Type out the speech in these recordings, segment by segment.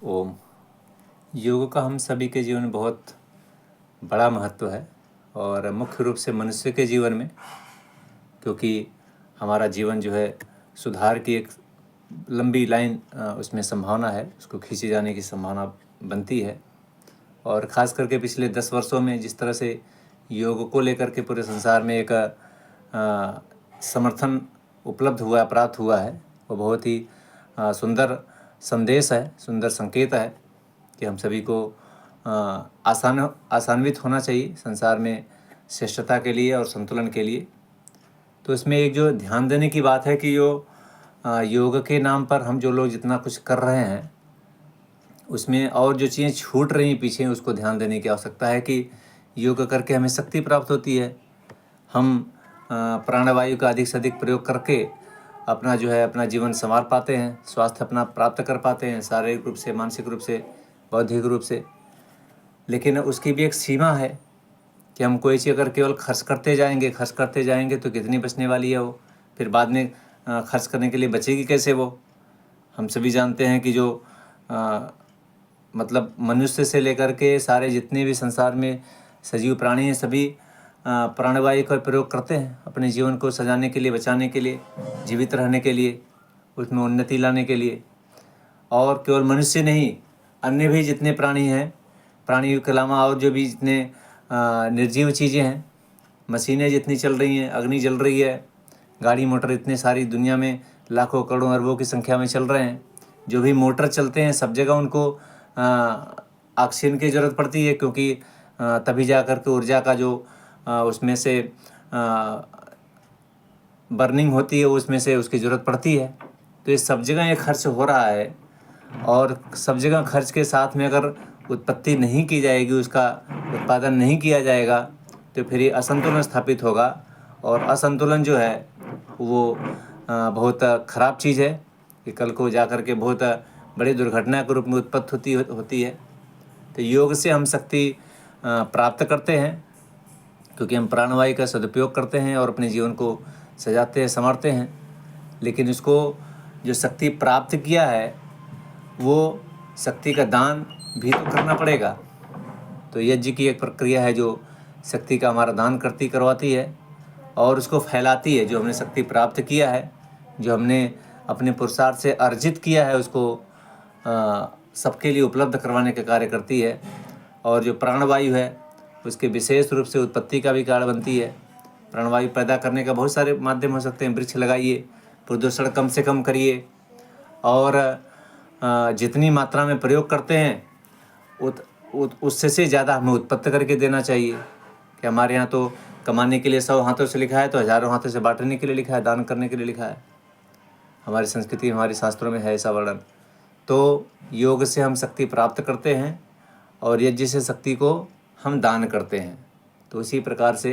ओम। योग का हम सभी के जीवन में बहुत बड़ा महत्व है और मुख्य रूप से मनुष्य के जीवन में, क्योंकि हमारा जीवन जो है सुधार की एक लंबी लाइन उसमें संभावना है, उसको खींचे जाने की संभावना बनती है। और ख़ास करके पिछले 10 वर्षों में जिस तरह से योग को लेकर के पूरे संसार में एक समर्थन उपलब्ध हुआ, प्राप्त हुआ है, वो बहुत ही सुंदर संदेश है, सुंदर संकेत है कि हम सभी को आसान्वित होना चाहिए संसार में श्रेष्ठता के लिए और संतुलन के लिए। तो इसमें एक जो ध्यान देने की बात है कि योग के नाम पर हम जो लोग जितना कुछ कर रहे हैं उसमें और जो चीज़ें छूट रही हैं पीछे, उसको ध्यान देने की आवश्यकता है कि योग करके हमें शक्ति प्राप्त होती है। हम प्राणवायु का अधिक से अधिक प्रयोग करके अपना जो है अपना जीवन संवार पाते हैं, स्वास्थ्य अपना प्राप्त कर पाते हैं, शारीरिक रूप से, मानसिक रूप से, बौद्धिक रूप से। लेकिन उसकी भी एक सीमा है कि हम कोई चीज़ अगर केवल खर्च करते जाएंगे तो कितनी बचने वाली है वो, फिर बाद में खर्च करने के लिए बचेगी कैसे वो। हम सभी जानते हैं कि जो मतलब मनुष्य से लेकर के सारे जितने भी संसार में सजीव प्राणी हैं, सभी प्राणवायु का प्रयोग करते हैं अपने जीवन को सजाने के लिए, बचाने के लिए, जीवित रहने के लिए, उसमें उन्नति लाने के लिए। और केवल मनुष्य नहीं, अन्य भी जितने प्राणी हैं, प्राणियों के अलावा और जो भी जितने निर्जीव चीज़ें हैं, मशीनें जितनी चल रही हैं, अग्नि जल रही है, गाड़ी मोटर इतने सारी दुनिया में लाखों करोड़ों अरबों की संख्या में चल रहे हैं। जो भी मोटर चलते हैं सब जगह उनको ऑक्सीजन की ज़रूरत पड़ती है, क्योंकि तभी जा कर के ऊर्जा का जो उसमें से बर्निंग होती है, उसमें से उसकी ज़रूरत पड़ती है। तो ये सब जगह ये खर्च हो रहा है और सब जगह खर्च के साथ में अगर उत्पत्ति नहीं की जाएगी, उसका उत्पादन नहीं किया जाएगा, तो फिर ये असंतुलन स्थापित होगा। और असंतुलन जो है वो बहुत ख़राब चीज़ है कि कल को जा कर के बहुत बड़ी दुर्घटना के रूप में उत्पत्ति होती है। तो योग से हम शक्ति प्राप्त करते हैं, क्योंकि हम प्राणवायु का सदुपयोग करते हैं और अपने जीवन को सजाते हैं, संवारते हैं। लेकिन उसको जो शक्ति प्राप्त किया है वो शक्ति का दान भी तो करना पड़ेगा। तो यज्ञ की एक प्रक्रिया है जो शक्ति का हमारा दान करवाती है और उसको फैलाती है। जो हमने शक्ति प्राप्त किया है, जो हमने अपने पुरुषार्थ से अर्जित किया है, उसको सबके लिए उपलब्ध करवाने का कार्य करती है। और जो प्राणवायु है उसके विशेष रूप से उत्पत्ति का भी कारण बनती है। प्राणवायु पैदा करने का बहुत सारे माध्यम हो सकते हैं। वृक्ष लगाइए, प्रदूषण कम से कम करिए, और जितनी मात्रा में प्रयोग करते हैं उससे से ज़्यादा हमें उत्पत्ति करके देना चाहिए। कि हमारे यहाँ तो कमाने के लिए 100 हाथों से लिखा है, तो हज़ारों हाथों से बांटने के लिए लिखा है, दान करने के लिए लिखा है। हमारी संस्कृति, हमारे शास्त्रों में है ऐसा वर्णन। तो योग से हम शक्ति प्राप्त करते हैं और यज्ञ से शक्ति को हम दान करते हैं। तो इसी प्रकार से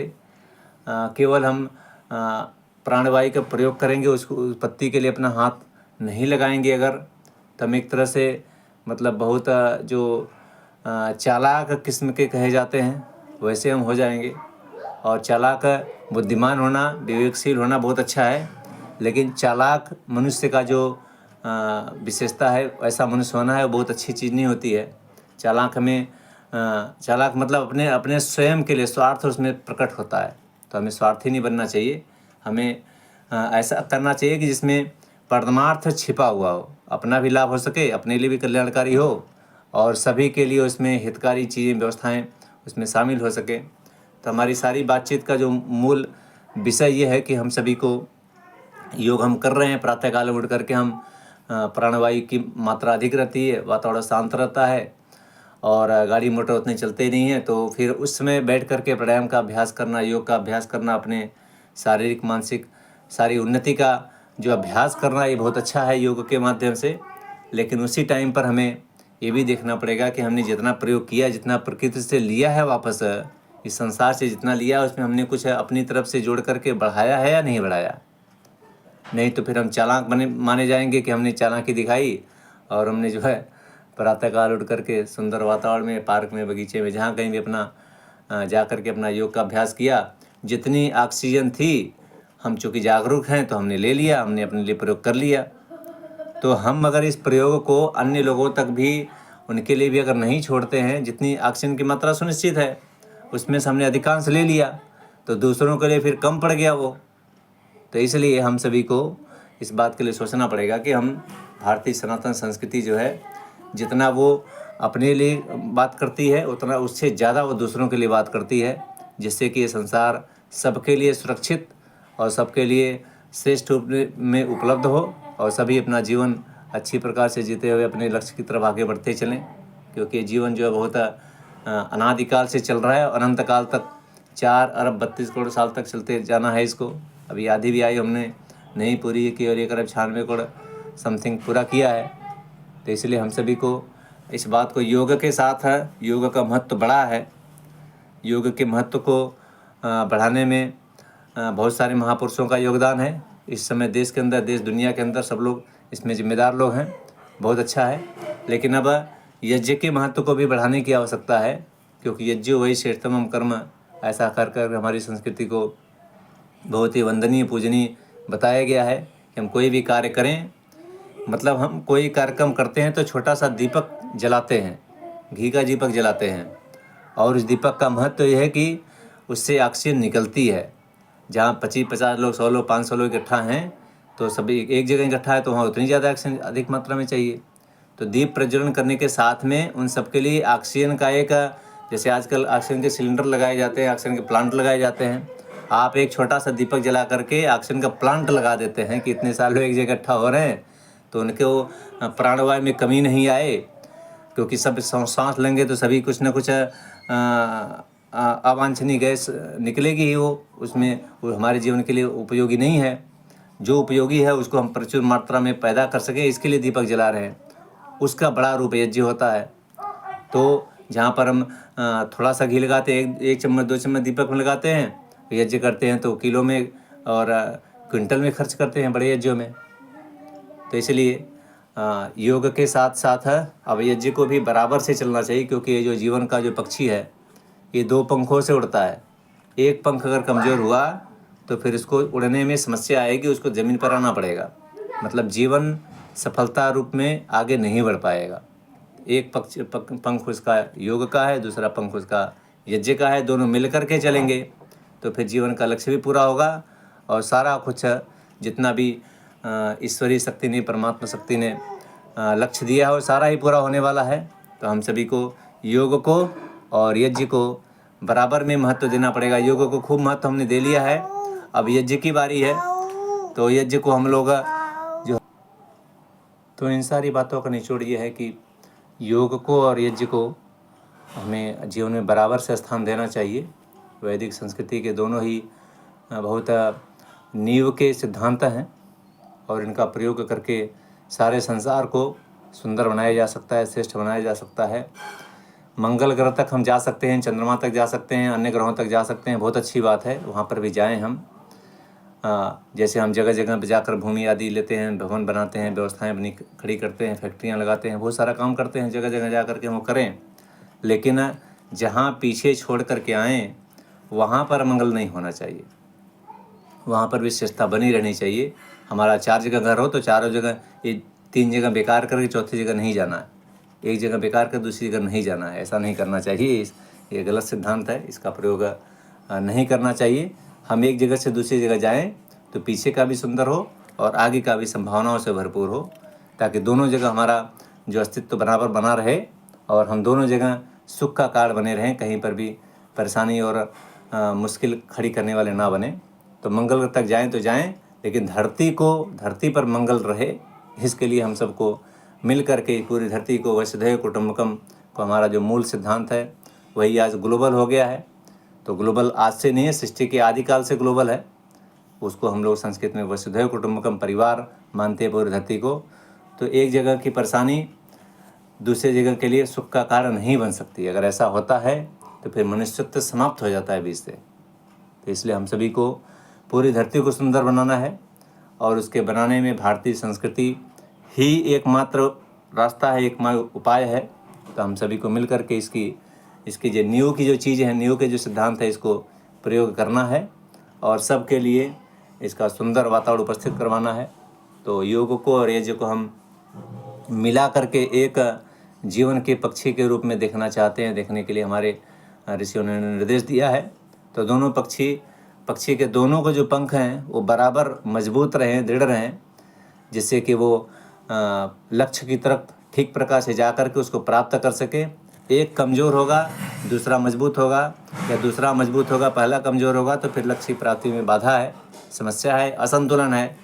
केवल हम प्राणवायु का प्रयोग करेंगे, उसको उत्पत्ति के लिए अपना हाथ नहीं लगाएंगे अगर, तो हम एक तरह से मतलब बहुत जो चालाक किस्म के कहे जाते हैं वैसे हम हो जाएंगे। और चालाक, बुद्धिमान होना, विवेकशील होना बहुत अच्छा है, लेकिन चालाक मनुष्य का जो विशेषता है, ऐसा मनुष्य होना है, वो बहुत अच्छी चीज़ नहीं होती है। चालाक मतलब अपने स्वयं के लिए स्वार्थ उसमें प्रकट होता है। तो हमें स्वार्थी नहीं बनना चाहिए। हमें ऐसा करना चाहिए कि जिसमें परमार्थ छिपा हुआ हो, अपना भी लाभ हो सके, अपने लिए भी कल्याणकारी हो और सभी के लिए उसमें हितकारी चीज़ें, व्यवस्थाएं उसमें शामिल हो सके। तो हमारी सारी बातचीत का जो मूल विषय ये है कि हम सभी को योग हम कर रहे हैं। प्रातःकाल उठ करके हम प्राणवायु की मात्रा अधिक रहती है, वातावरण शांत रहता है और गाड़ी मोटर उतने चलते नहीं हैं, तो फिर उस समय बैठ करके प्राणायाम का अभ्यास करना, योग का अभ्यास करना, अपने शारीरिक मानसिक सारी उन्नति का जो अभ्यास करना, ये बहुत अच्छा है योग के माध्यम से। लेकिन उसी टाइम पर हमें ये भी देखना पड़ेगा कि हमने जितना प्रयोग किया, जितना प्रकृति से लिया है, वापस इस संसार से जितना लिया, उसमें हमने कुछ अपनी तरफ से जोड़ करके बढ़ाया है या नहीं बढ़ाया। नहीं तो फिर हम चालाक माने जाएंगे कि हमने चालाकी दिखाई और हमने जो है प्रातःकाल उठ करके सुंदर वातावरण में, पार्क में, बगीचे में, जहाँ कहीं भी अपना जा कर के अपना योग का अभ्यास किया। जितनी ऑक्सीजन थी, हम चूँकि जागरूक हैं तो हमने ले लिया, हमने अपने लिए प्रयोग कर लिया। तो हम अगर इस प्रयोग को अन्य लोगों तक भी, उनके लिए भी अगर नहीं छोड़ते हैं, जितनी ऑक्सीजन की मात्रा सुनिश्चित है उसमें से हमने अधिकांश ले लिया तो दूसरों के लिए फिर कम पड़ गया वो। तो इसलिए हम सभी को इस बात के लिए सोचना पड़ेगा कि हम भारतीय सनातन संस्कृति जो है, जितना वो अपने लिए बात करती है उतना उससे ज़्यादा वो दूसरों के लिए बात करती है, जिससे कि ये संसार सबके लिए सुरक्षित और सबके लिए श्रेष्ठ रूप में उपलब्ध हो और सभी अपना जीवन अच्छी प्रकार से जीते हुए अपने लक्ष्य की तरफ आगे बढ़ते चलें। क्योंकि जीवन जो है बहुत अनादिकाल से चल रहा है, अनंत काल तक 4 अरब 32 करोड़ साल तक चलते जाना है इसको। अभी आधी भी आई हमने नहीं पूरी की और 1 अरब 96 करोड़ समथिंग पूरा किया है। तो इसलिए हम सभी को इस बात को योग के साथ है, योग का महत्व बड़ा है। योग के महत्व को बढ़ाने में बहुत सारे महापुरुषों का योगदान है। इस समय देश के अंदर, देश दुनिया के अंदर सब लोग इसमें जिम्मेदार लोग हैं, बहुत अच्छा है। लेकिन अब यज्ञ के महत्व को भी बढ़ाने की आवश्यकता है, क्योंकि यज्ञ वही श्रेष्ठतम कर्म, ऐसा कर कर हमारी संस्कृति को बहुत ही वंदनीय पूजनीय बताया गया है कि हम कोई भी कार्य करें, मतलब हम कोई कार्यक्रम करते हैं तो छोटा सा दीपक जलाते हैं, घी का दीपक जलाते हैं, और उस दीपक का महत्व यह है कि उससे ऑक्सीजन निकलती है। जहाँ 25-50 लोग, 100 लोग, 500 लोग इकट्ठा हैं तो सभी एक जगह इकट्ठा है तो वहाँ उतनी ज़्यादा ऑक्सीजन अधिक मात्रा में चाहिए। तो दीप प्रज्वलन करने के साथ में उन सबके लिए ऑक्सीजन का एक, जैसे आजकल ऑक्सीजन के सिलेंडर लगाए जाते हैं, ऑक्सीजन के प्लांट लगाए जाते हैं, आप एक छोटा सा दीपक जला करके ऑक्सीजन का प्लांट लगा देते हैं कि इतने साल लोग एक जगह इकट्ठा हो रहे हैं तो उनके वो प्राणवायु में कमी नहीं आए, क्योंकि सब सांस लेंगे तो सभी कुछ न कुछ अवांछनीय गैस निकलेगी ही, वो उसमें वो हमारे जीवन के लिए उपयोगी नहीं है। जो उपयोगी है उसको हम प्रचुर मात्रा में पैदा कर सकें, इसके लिए दीपक जला रहे हैं। उसका बड़ा रूप यज्ञ होता है। तो जहाँ पर हम थोड़ा सा घी लगाते हैं, 1 चम्मच 2 चम्मच दीपक में लगाते हैं, यज्ञ करते हैं तो किलो में और क्विंटल में खर्च करते हैं बड़े यज्ञों में। तो इसलिए योग के साथ साथ अब यज्ञ को भी बराबर से चलना चाहिए, क्योंकि ये जो जीवन का जो पक्षी है ये 2 पंखों से उड़ता है। एक पंख अगर कमज़ोर हुआ तो फिर उसको उड़ने में समस्या आएगी, उसको ज़मीन पर आना पड़ेगा, मतलब जीवन सफलता रूप में आगे नहीं बढ़ पाएगा। एक पंख उसका योग का है, दूसरा पंख उसका यज्ञ का है, दोनों मिल कर के चलेंगे तो फिर जीवन का लक्ष्य भी पूरा होगा और सारा कुछ जितना भी ईश्वरीय शक्ति ने, परमात्मा शक्ति ने लक्ष्य दिया है वो सारा ही पूरा होने वाला है। तो हम सभी को योग को और यज्ञ को बराबर में महत्व देना पड़ेगा। योग को खूब महत्व हमने दे लिया है, अब यज्ञ की बारी है, तो यज्ञ को हम लोग जो, तो इन सारी बातों का निचोड़ ये है कि योग को और यज्ञ को हमें जीवन में बराबर से स्थान देना चाहिए। वैदिक संस्कृति के दोनों ही बहुत नींव के सिद्धांत हैं और इनका प्रयोग करके सारे संसार को सुंदर बनाया जा सकता है, श्रेष्ठ बनाया जा सकता है। मंगल ग्रह तक हम जा सकते हैं, चंद्रमा तक जा सकते हैं, अन्य ग्रहों तक जा सकते हैं, बहुत अच्छी बात है, वहाँ पर भी जाएं हम। जैसे हम जगह जगह पर जाकर भूमि आदि लेते हैं, भवन बनाते हैं, व्यवस्थाएं बनी खड़ी करते हैं, फैक्ट्रियाँ लगाते हैं, बहुत सारा काम करते हैं, जगह जगह जा कर के वो करें। लेकिन जहाँ पीछे छोड़ कर के आएँ वहाँ पर मंगल नहीं होना चाहिए, वहाँ पर भी श्रेष्ठता बनी रहनी चाहिए। हमारा 4 जगह घर हो तो चारों जगह, ये 3 जगह बेकार करके चौथी जगह नहीं जाना है, एक जगह बेकार कर दूसरी जगह नहीं जाना है, ऐसा नहीं करना चाहिए। ये गलत सिद्धांत है, इसका प्रयोग नहीं करना चाहिए। हम एक जगह से दूसरी जगह जाएं तो पीछे का भी सुंदर हो और आगे का भी संभावनाओं से भरपूर हो, ताकि दोनों जगह हमारा जो अस्तित्व बराबर बना रहे और हम दोनों जगह सुख का कारण बने रहें, कहीं पर भी परेशानी और मुश्किल खड़ी करने वाले ना बने। तो मंगल तक जाएं तो जाएं, लेकिन धरती पर मंगल रहे, इसके लिए हम सबको मिल कर के पूरी धरती को वसुधैव कुटुंबकम को, हमारा जो मूल सिद्धांत है वही आज ग्लोबल हो गया है। तो ग्लोबल आज से नहीं है, सृष्टि के आदिकाल से ग्लोबल है। उसको हम लोग संस्कृत में वसुधैव कुटुंबकम परिवार मानते हैं पूरी धरती को। तो एक जगह की परेशानी दूसरे जगह के लिए सुख का कारण नहीं बन सकती। अगर ऐसा होता है तो फिर मनुष्यत्व समाप्त हो जाता है बीच से। तो इसलिए हम सभी को पूरी धरती को सुंदर बनाना है और उसके बनाने में भारतीय संस्कृति ही एकमात्र रास्ता है, एकमात्र उपाय है। तो हम सभी को मिल कर के इसकी जो नींव की जो चीज़ है, नींव के जो सिद्धांत है, इसको प्रयोग करना है और सबके लिए इसका सुंदर वातावरण उपस्थित करवाना है। तो योग को और यज्ञ को हम मिला करके एक जीवन के पक्षी के रूप में देखना चाहते हैं, देखने के लिए हमारे ऋषियों ने निर्देश दिया है। तो दोनों पक्षी के दोनों को जो पंख हैं वो बराबर मजबूत रहें, दृढ़ रहें, जिससे कि वो लक्ष्य की तरफ ठीक प्रकार से जा कर के उसको प्राप्त कर सके। एक कमज़ोर होगा, दूसरा मजबूत होगा, या दूसरा मजबूत होगा, पहला कमज़ोर होगा, तो फिर लक्ष्य की प्राप्ति में बाधा है, समस्या है, असंतुलन है।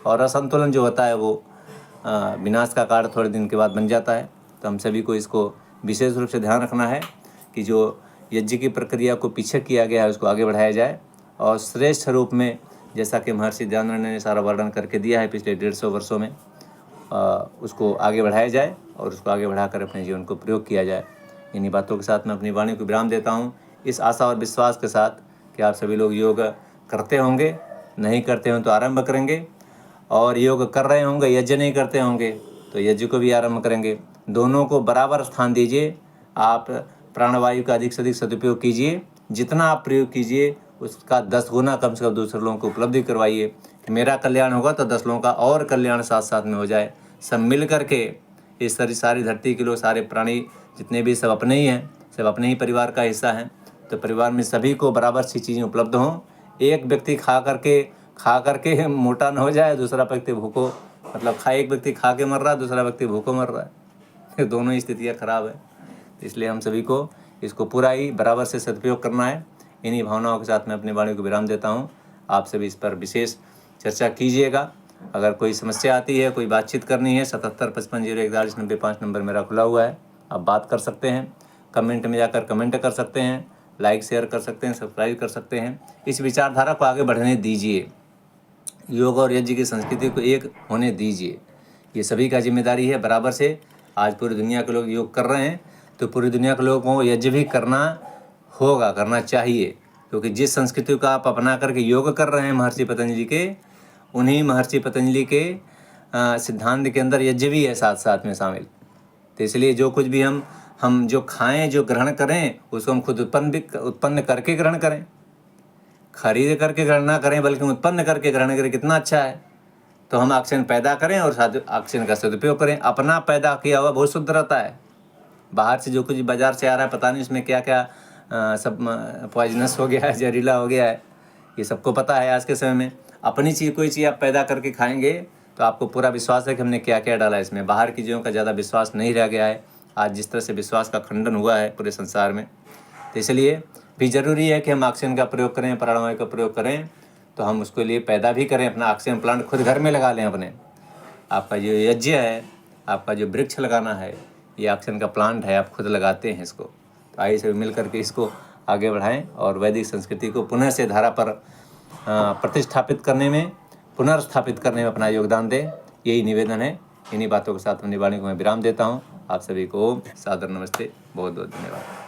और असंतुलन जो होता है वो विनाश का कारण थोड़े दिन के बाद बन जाता है। तो हम सभी को इसको विशेष रूप से ध्यान रखना है कि जो यज्ञ की प्रक्रिया को पीछे किया गया है उसको आगे बढ़ाया जाए, और श्रेष्ठ रूप में, जैसा कि महर्षि ध्यानरण्य ने सारा वर्णन करके दिया है पिछले 150 वर्षों में, उसको आगे बढ़ाया जाए और उसको आगे बढ़ाकर अपने जीवन को प्रयोग किया जाए। इन्हीं बातों के साथ मैं अपनी वाणी को विराम देता हूँ, इस आशा और विश्वास के साथ कि आप सभी लोग योग करते होंगे, नहीं करते हों तो आरंभ करेंगे, और योग कर रहे होंगे, यज्ञ नहीं करते होंगे तो यज्ञ को भी आरंभ करेंगे। दोनों को बराबर स्थान दीजिए। आप प्राणवायु का अधिक से अधिक सदुपयोग कीजिए। जितना आप प्रयोग कीजिए उसका 10 गुना कम से कम दूसरे लोगों को उपलब्धि करवाइए। कि मेरा कल्याण होगा तो 10 लोगों का और कल्याण साथ साथ में हो जाए। सब मिल करके इस सारी धरती के लोग, सारे प्राणी जितने भी, सब अपने ही हैं, सब अपने ही परिवार का हिस्सा हैं। तो परिवार में सभी को बराबर सी चीज़ें उपलब्ध हों। एक व्यक्ति खा करके मोटा न हो जाए, दूसरा व्यक्ति भूखो, मतलब एक व्यक्ति खा के मर रहा है, दूसरा व्यक्ति भूखो मर रहा है। दोनों ही स्थितियाँ खराब है। इसलिए हम सभी को इसको पूरा ही बराबर से सदुपयोग करना है। इन्हीं भावनाओं के साथ मैं अपनी वाणी को विराम देता हूँ। आप सभी इस पर विशेष चर्चा कीजिएगा। अगर कोई समस्या आती है, कोई बातचीत करनी है, 7755014195 नंबर मेरा खुला हुआ है, आप बात कर सकते हैं। कमेंट में जाकर कमेंट कर सकते हैं, लाइक शेयर कर सकते हैं, सब्सक्राइब कर सकते हैं। इस विचारधारा को आगे बढ़ने दीजिए। योग और यज्ञ की संस्कृति को एक होने दीजिए। ये सभी का जिम्मेदारी है बराबर से। आज पूरी दुनिया के लोग योग कर रहे हैं तो पूरी दुनिया के लोगों को यज्ञ भी करना होगा, करना चाहिए। क्योंकि जिस संस्कृति को आप अपना करके योग कर रहे हैं महर्षि पतंजलि के, उन्हीं महर्षि पतंजलि के सिद्धांत के अंदर यज्ञ भी है साथ साथ में शामिल। तो इसलिए जो कुछ भी हम जो खाएं, जो ग्रहण करें, उसको हम खुद उत्पन्न करके ग्रहण करें। खरीद करके ग्रहण ना करें बल्कि उत्पन्न करके ग्रहण करें। कितना अच्छा है। तो हम ऑक्सीजन पैदा करें और ऑक्सीजन का सदुपयोग करें। अपना पैदा किया हुआ बहुत शुद्ध रहता है। बाहर से जो कुछ बाजार से आ रहा है, पता नहीं उसमें क्या क्या सब पॉइजनस हो गया है, जहरीला हो गया है, ये सबको पता है। आज के समय में अपनी चीज़, कोई चीज़ आप पैदा करके खाएंगे तो आपको पूरा विश्वास है कि हमने क्या क्या डाला है इसमें। बाहर की चीज़ों का ज़्यादा विश्वास नहीं रह गया है आज, जिस तरह से विश्वास का खंडन हुआ है पूरे संसार में। तो इसलिए भी ज़रूरी है कि हम ऑक्सीजन का प्रयोग करें, प्राणवायु का प्रयोग करें, तो हम उसके लिए पैदा भी करें। अपना ऑक्सीजन प्लांट खुद घर में लगा लें अपने। आपका जो यज्ञ है, आपका जो वृक्ष लगाना है, ये ऑक्सीजन का प्लांट है, आप खुद लगाते हैं इसको। तो आइए सभी मिल करके इसको आगे बढ़ाएं और वैदिक संस्कृति को पुनः से धारा पर प्रतिष्ठापित करने में, पुनर्स्थापित करने में अपना योगदान दें। यही निवेदन है। इन्हीं बातों के साथ अपनी वाणी को मैं विराम देता हूँ। आप सभी को सादर नमस्ते, बहुत बहुत धन्यवाद।